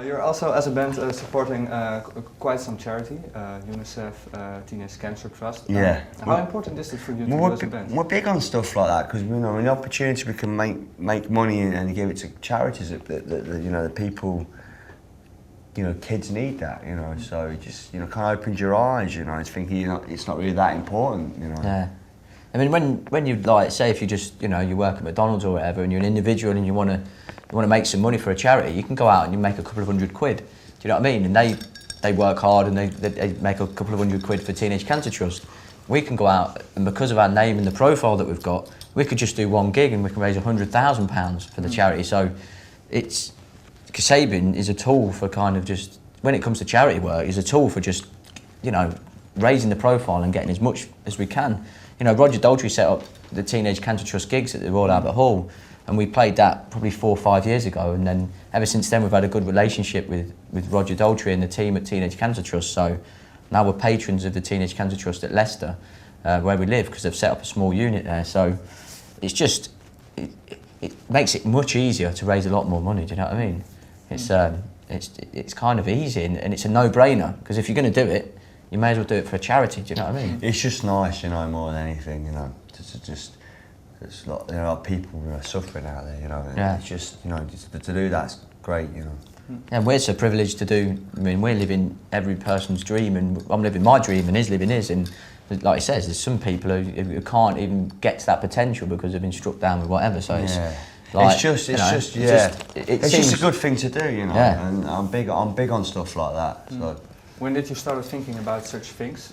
You're also, as a band, supporting quite some charity, UNICEF, Teenage Cancer Trust. Yeah. How important is it for you to do as a band? We're big on stuff like that because we know the opportunity we can make money and give it to charities that the people, kids need that, So it just kind of opens your eyes, It's thinking it's not really that important, Yeah. I mean, when you say if you just you work at McDonald's or whatever, and you're an individual and you want to make some money for a charity, you can go out and you make a couple of £100. Do you know what I mean? And they work hard and they make a couple of £100 for Teenage Cancer Trust. We can go out and because of our name and the profile that we've got, we could just do one gig and we can raise £100,000 for the charity. So Kasabian is a tool for kind of just, when it comes to charity work, is a tool for just, raising the profile and getting as much as we can. Roger Daltrey set up the Teenage Cancer Trust gigs at the Royal Albert Hall, and we played that probably 4 or 5 years ago, and then ever since then we've had a good relationship with Roger Daltrey and the team at Teenage Cancer Trust. So now we're patrons of the Teenage Cancer Trust at Leicester, where we live, because they've set up a small unit there. So it's just, it makes it much easier to raise a lot more money, do you know what I mean? It's kind of easy and it's a no-brainer, because if you're going to do it, you may as well do it for a charity, do you know what I mean? It's just nice, more than anything, to just, there's a lot of people suffering out there, Yeah. It's just, just to do that's great, And we're so privileged to do, we're living every person's dream, and I'm living my dream and he's living his, and like he says, there's some people who can't even get to that potential because they've been struck down with whatever, so it's... Yeah. Like, it's just a good thing to do, Yeah. And I'm big on stuff like that. So. When did you start thinking about such things?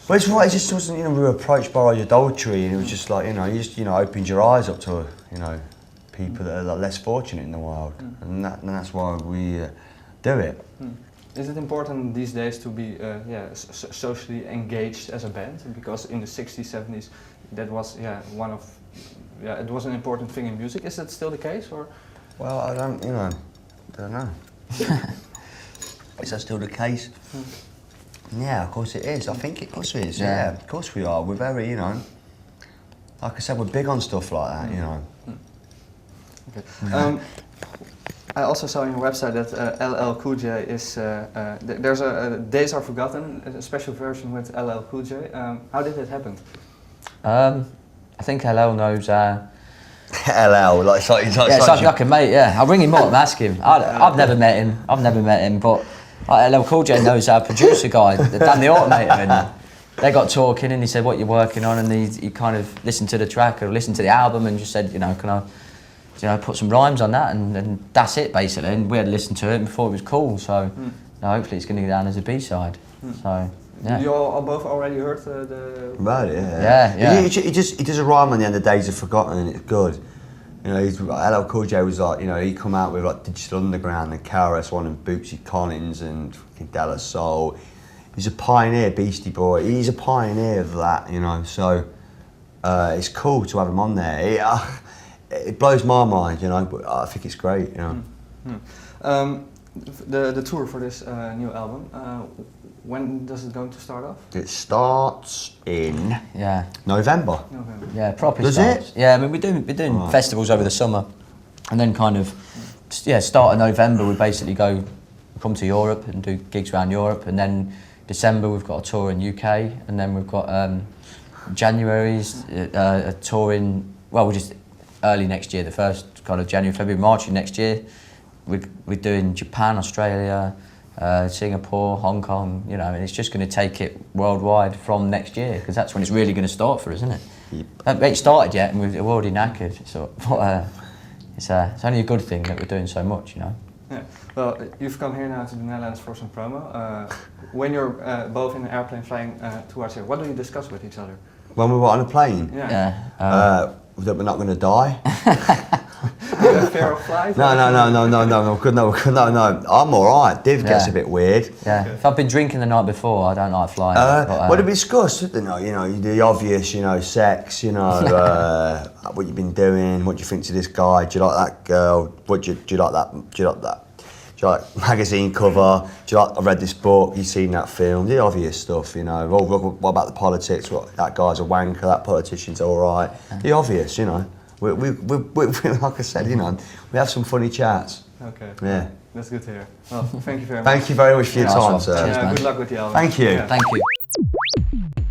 Well, it's right. It just wasn't. We were approached by adultery, and it was just like you just opened your eyes up to people that are less fortunate in the world, and that's why we do it. Is it important these days to be socially engaged as a band? Because in the 60s, 70s, that was it was an important thing in music. Is that still the case, or? Well, I don't know. Is that still the case? Yeah, of course it is. I think of course it is. Yeah, of course we are. We're very, like I said, we're big on stuff like that, Okay. I also saw on your website that LL Cool J is there's a Days Are Forgotten, a special version with LL Cool J. How did it happen? I think LL knows. LL, it's like a mate. Yeah, I'll ring him up and ask him. I've never met him, but LL Cool J knows our producer guy, Dan the Automator, and they got talking, and he said, "What you're working on?" And he kind of listened to the track or listened to the album, and just said, "Can I, put some rhymes on that?" And that's it basically. And we had listened to it and thought it was cool. So hopefully it's going to go down as a B-side. So. Yeah. You all both already heard the... Right, yeah. He does a rhyme on the end of Days Are Forgotten, and it's good. LL Cool J was like, he come out with like Digital Underground and KRS-One and Bootsy Collins and fucking De La Soul. He's a pioneer, Beastie Boy. He's a pioneer of that, So it's cool to have him on there. It blows my mind, but I think it's great, The tour for this new album. When does it going to start off? It starts in November. Yeah, properly starts. It? Yeah, we're doing festivals over the summer, and then kind of start of November we basically come to Europe and do gigs around Europe, and then December we've got a tour in UK, and then we've got January's a tour in we're just early next year, the first kind of January, February, March of next year. We're doing Japan, Australia. Singapore, Hong Kong, and it's just going to take it worldwide from next year, because that's when it's really going to start for us, isn't it? Yep. It started yet, and we're already knackered. So, it's only a good thing that we're doing so much, Yeah. Well, you've come here now to the Netherlands for some promo. When you're both in an airplane flying towards here, what do you discuss with each other? When we were on a plane? Yeah. That we're not going to die. Fear of flight? No. I'm all right. Div gets a bit weird. Yeah. If I've been drinking the night before, I don't like flying. What did we discuss? The obvious, sex, what you've been doing, what do you think to this guy? Do you like that girl? Do you like that? Do you like that? Do you like magazine cover? Do you like? I read this book. You seen that film? The obvious stuff, What about the politics? What, that guy's a wanker. That politician's all right. The obvious, We like I said, we have some funny chats. Okay. Yeah. That's good to hear. Well, thank you very much. Thank you very much for your Nice time, one. sir. Cheers, man. Good luck with the album. Thank you. Yeah. Thank you.